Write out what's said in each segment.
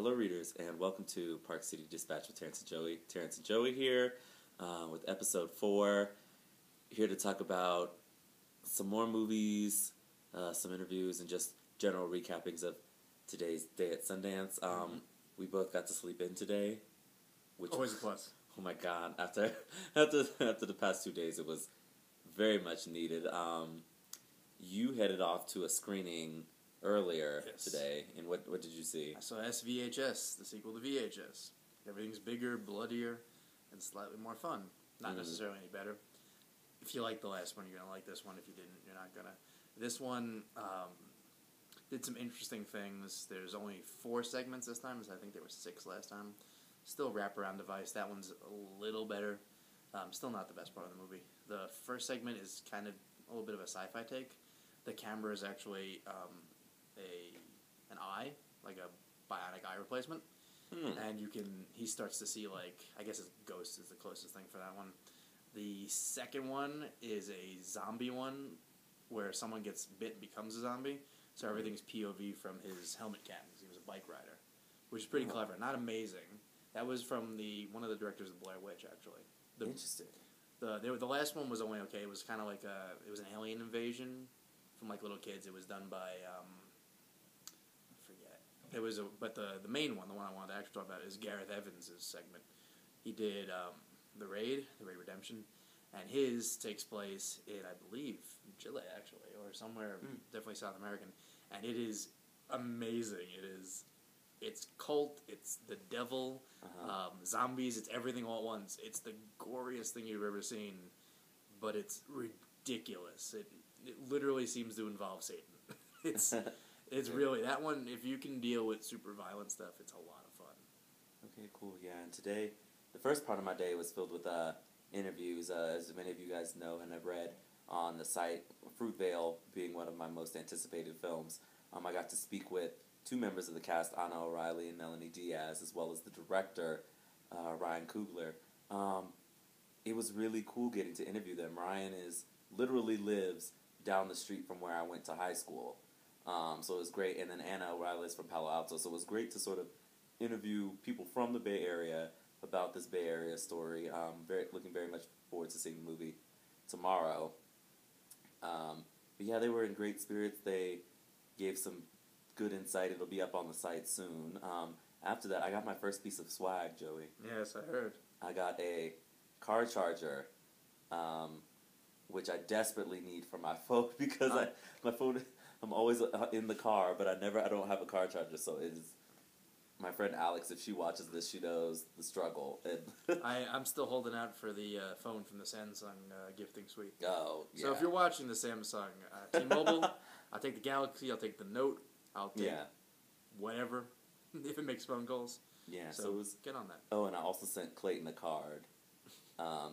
Hello, readers, and welcome to Park City Dispatch with Terence and Joey. Terence and Joey here with episode 4. Here to talk about some more movies, some interviews, and just general recappings of today's day at Sundance. We both got to sleep in today, which always a plus. Oh my God! After the past 2 days, it was very much needed. You headed off to a screening earlier today, and what did you see? I saw S-VHS, the sequel to VHS. Everything's bigger, bloodier, and slightly more fun. Not necessarily any better. If you like the last one, you're going to like this one. If you didn't, you're not going to. This one did some interesting things. There's only 4 segments this time, so I think there were 6 last time. Still wraparound device. That one's a little better. Still not the best part of the movie. The first segment is kind of a little bit of a sci-fi take. The camera is actually an eye, like a bionic eye replacement, and he starts to see, like, I guess his ghost is the closest thing for that one. The second one is a zombie one, where someone gets bit and becomes a zombie, so everything's POV from his helmet cam, because he was a bike rider, which is pretty clever. Not amazing. That was from one of the directors of Blair Witch, actually. Interesting. The last one was only okay. It was kind of like it was an alien invasion from, like, little kids. It was done by I forget. But the main one, the one I wanted to actually talk about, is Gareth Evans' segment. He did The Raid Redemption, and his takes place in, I believe, Chile, actually, or somewhere, definitely South American, and it is amazing. It's cult, it's the devil, zombies, it's everything all at once. It's the goriest thing you've ever seen, but it's ridiculous. It literally seems to involve Satan. It's really, that one, if you can deal with super violent stuff, it's a lot of fun. Okay, cool, yeah, and today, the first part of my day was filled with interviews, as many of you guys know and have read on the site, Fruitvale being one of my most anticipated films. I got to speak with 2 members of the cast, Anna O'Reilly and Melanie Diaz, as well as the director, Ryan Coogler. It was really cool getting to interview them. Ryan literally lives down the street from where I went to high school. So it was great. And then Anna O'Reilly is from Palo Alto. So it was great to sort of interview people from the Bay Area about this Bay Area story. Looking very much forward to seeing the movie tomorrow. But yeah, they were in great spirits. They gave some good insight. It'll be up on the site soon. After that, I got my first piece of swag, Joey. Yes, I heard. I got a car charger, which I desperately need for my phone because my phone, I'm always in the car, but I don't have a car charger, so it is. My friend Alex, if she watches this, she knows the struggle. I'm still holding out for the phone from the Samsung gifting suite. Oh, yeah. So if you're watching the Samsung T-Mobile, I'll take the Galaxy, I'll take the Note, I'll take whatever, if it makes phone calls. Yeah, so it was, get on that. Oh, and I also sent Clayton a card.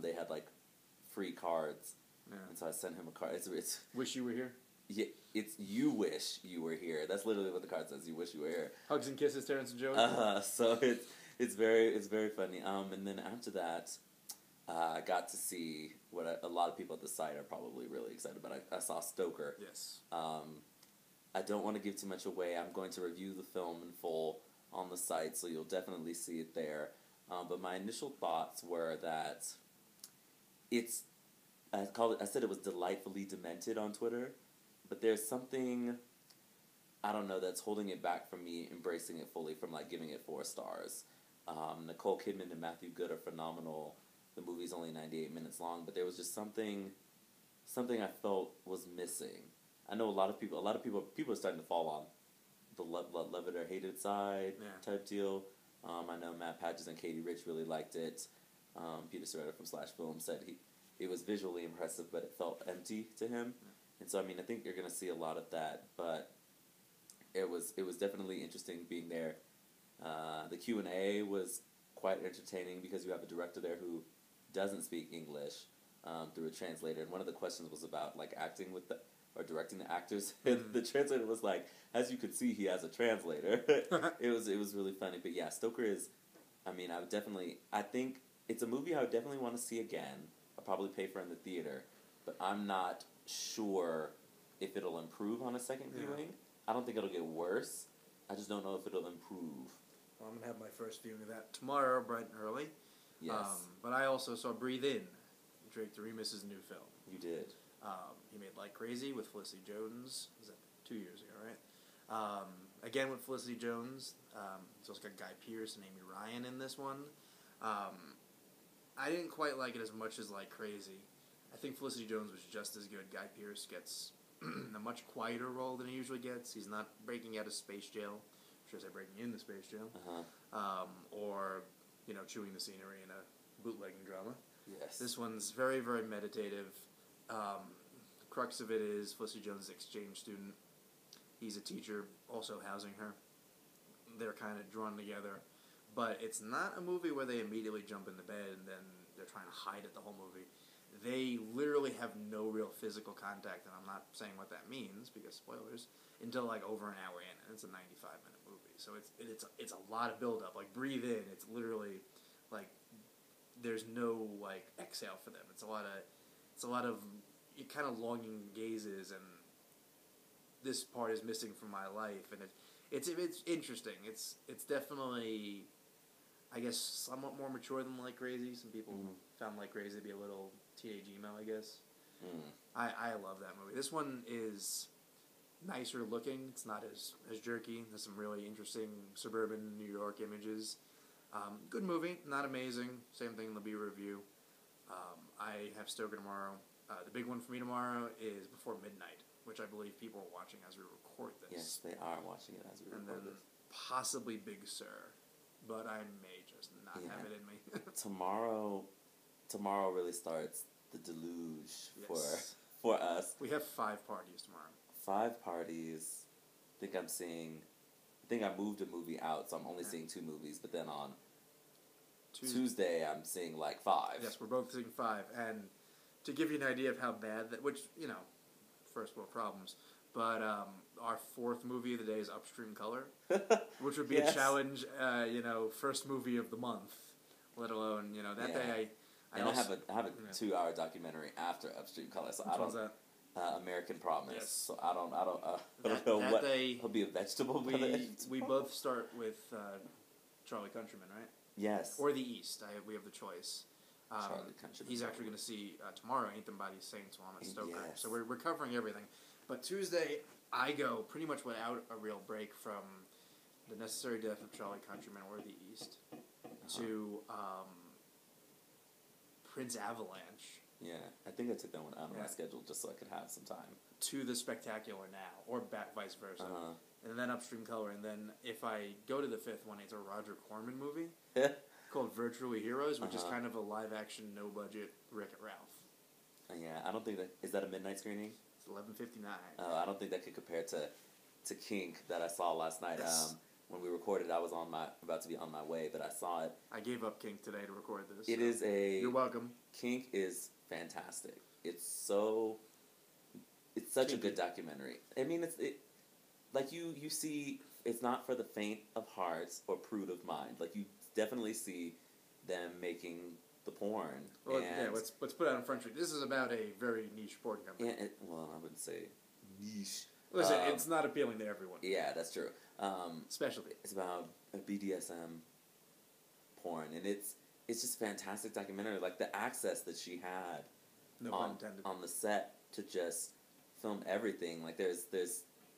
They had, like, free cards. Yeah. And so I sent him a card. It's Wish you were here? Yeah, it's you wish you were here. That's literally what the card says. You wish you were here. Hugs and kisses, Terence and Joey. So it's very funny. And then after that, I got to see what a lot of people at the site are probably really excited about. I saw Stoker. Yes. I don't want to give too much away. I'm going to review the film in full on the site, so you'll definitely see it there. But my initial thoughts were that I said it was delightfully demented on Twitter. But there's something, I don't know, that's holding it back from me embracing it fully, from, like, giving it 4 stars. Nicole Kidman and Matthew Good are phenomenal. The movie's only 98 minutes long, but there was just something I felt was missing. I know a lot of people are starting to fall on the love it or hate it side type deal. I know Matt Patches and Katie Rich really liked it. Peter Serrata from Slash Film said it was visually impressive, but it felt empty to him. Yeah. And so, I mean, I think you're going to see a lot of that, but it was definitely interesting being there. The Q&A was quite entertaining because you have a director there who doesn't speak English through a translator, and one of the questions was about, like, acting or directing the actors, and the translator was like, as you could see, he has a translator. It was really funny, but yeah, Stoker is, I mean, I think it's a movie I would definitely want to see again. I'll probably pay for it in the theater, but I'm not sure if it'll improve on a second viewing. I don't think it'll get worse. I just don't know if it'll improve Well, I'm going to have my first viewing of that tomorrow, bright and early. Yes. But I also saw Breathe In, Drake Doremus' new film. You did. He made Like Crazy with Felicity Jones. Was that 2 years ago, right? Again with Felicity Jones. He's also got Guy Pearce and Amy Ryan in this one. I didn't quite like it as much as Like Crazy. I think Felicity Jones was just as good. Guy Pearce gets a much quieter role than he usually gets. He's not breaking out of space jail. Should I say breaking into space jail? Or, chewing the scenery in a bootlegging drama. Yes. This one's very, very meditative. The crux of it is Felicity Jones' exchange student. He's a teacher, also housing her. They're kind of drawn together. But it's not a movie where they immediately jump in the bed and then they're trying to hide it the whole movie. They literally have no real physical contact, and I'm not saying what that means, because spoilers, until like over an hour in, and it's a 95-minute movie. So it's a lot of build-up. Like, Breathe In, it's literally, like, there's no, like, exhale for them. It's a lot of kind of longing gazes, and this part is missing from my life, and it's interesting. It's definitely, I guess, somewhat more mature than Like Crazy. Some people found Like Crazy to be a little teenage emo, I guess. I love that movie. This one is nicer looking. It's not as jerky. There's some really interesting suburban New York images. Good movie. Not amazing. Same thing in the B review. I have Stoker tomorrow. The big one for me tomorrow is Before Midnight, which I believe people are watching as we record this. Yes, they are watching it as we record and then this. Possibly Big Sur, but I may just not have it in me. Tomorrow really starts the deluge Yes. for us. We have 5 parties tomorrow. 5 parties. I think I moved a movie out, so I'm only seeing 2 movies. But then on Tuesday, I'm seeing like 5. Yes, we're both seeing 5. And to give you an idea of how bad that, which, first world problems, but our 4th movie of the day is Upstream Color, which would be a challenge, first movie of the month, let alone, that day I have a 2-hour documentary after Upstream Color, so which one's that? American Promise. Yes. So I don't know what he'll be a vegetable. We both start with Charlie Countryman, right? Yes. Or The East. We have the choice. Charlie Countryman. He's actually going to see tomorrow Ain't Them Bodies Saints while I'm at Stoker. Yes. So we're covering everything. But Tuesday, I go pretty much without a real break from The Necessary Death of Charlie Countryman or The East to Prince Avalanche. Yeah, I think I took that one out of my schedule just so I could have some time. To The Spectacular Now, or vice versa. And then Upstream Color, and then if I go to the 5th one, it's a Roger Corman movie called Virtually Heroes, which is kind of a live-action, no-budget Wreck-It Ralph. Yeah, I don't think that... Is that a midnight screening? It's 11:59. I don't think that could compare to Kink that I saw last night. Yes. When we recorded, I was about to be on my way, but I saw it. I gave up Kink today to record this. It is You're welcome. Kink is fantastic. It's such a good documentary. I mean, like you see, it's not for the faint of heart or prude of mind. Like, you definitely see them making the porn. Well, let's put it out in front street. This is about a very niche porn company. Well, I wouldn't say niche. Listen, it's not appealing to everyone. Yeah, that's true. Specialty. It's about a BDSM porn, and it's just a fantastic documentary. Like, the access that she had on the set to just film everything. Like,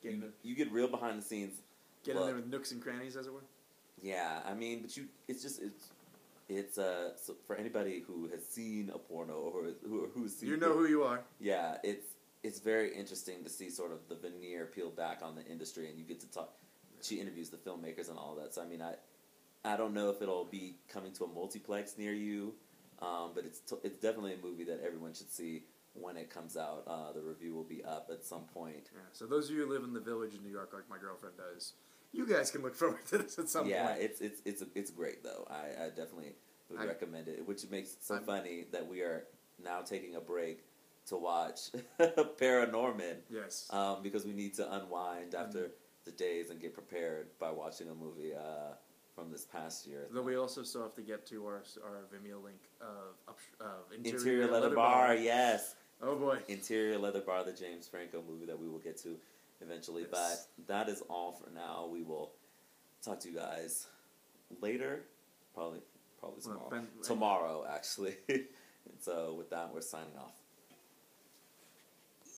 you get real behind the scenes. Get in there with nooks and crannies, as it were. Yeah, I mean, but it's so for anybody who has seen a porno or who's seen, who you are. Yeah, it's very interesting to see sort of the veneer peeled back on the industry, and you get to talk. She interviews the filmmakers and all that. So I mean, I don't know if it'll be coming to a multiplex near you, but it's definitely a movie that everyone should see when it comes out. The review will be up at some point. Yeah. So those of you who live in the Village in New York, like my girlfriend does, you guys can look forward to this at some point. Yeah, it's great though. I definitely would recommend it, which makes it so funny that we are now taking a break to watch Paranorman. Yes. Because we need to unwind after the days and get prepared by watching a movie from this past year. Though we also still have to get to our Vimeo link of Interior Leather Bar, yes. Oh boy. Interior Leather Bar, the James Franco movie that we will get to eventually. Yes. But that is all for now. We will talk to you guys later, probably Well, tomorrow. Tomorrow, actually. And so with that, we're signing off.